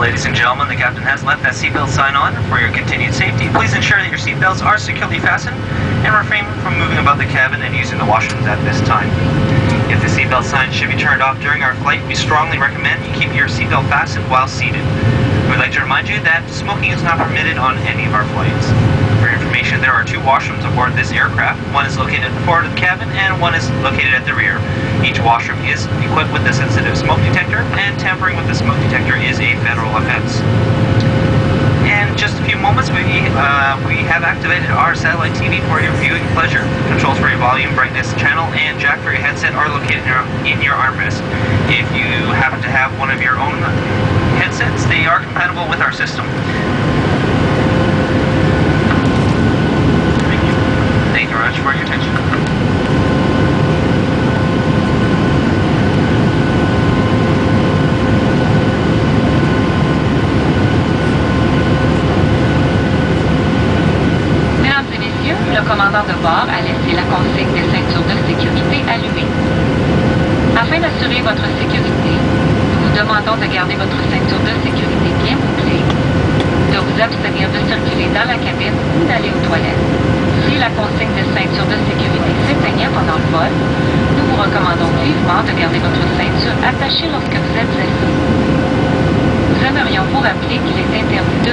Ladies and gentlemen, the captain has left that seatbelt sign on. For your continued safety, please ensure that your seatbelts are securely fastened and refrain from moving about the cabin and using the washrooms at this time. If the seatbelt sign should be turned off during our flight, we strongly recommend you keep your seatbelt fastened while seated. We'd like to remind you that smoking is not permitted on any of our flights. For your information, there are 2 washrooms aboard this aircraft. One is located at the forward of the cabin and one is located at the rear. Each washroom is equipped with a sensitive smoke detector, and tampering with the smoke detector is a federal offense. In just a few moments, we have activated our satellite TV for your viewing pleasure. Controls for your volume, brightness, channel, and jack for your headset are located in your armrest. If you happen to have one of your own headsets, they are compatible with our system. Thank you very much for your attention. Le commandant de bord a laissé la consigne des ceintures de sécurité allumée. Afin d'assurer votre sécurité, nous vous demandons de garder votre ceinture de sécurité bien bouclée, de vous abstenir de circuler dans la cabine ou d'aller aux toilettes. Si la consigne de ceinture de sécurité s'éteignait pendant le vol, nous vous recommandons vivement de garder votre ceinture attachée lorsque vous êtes assis.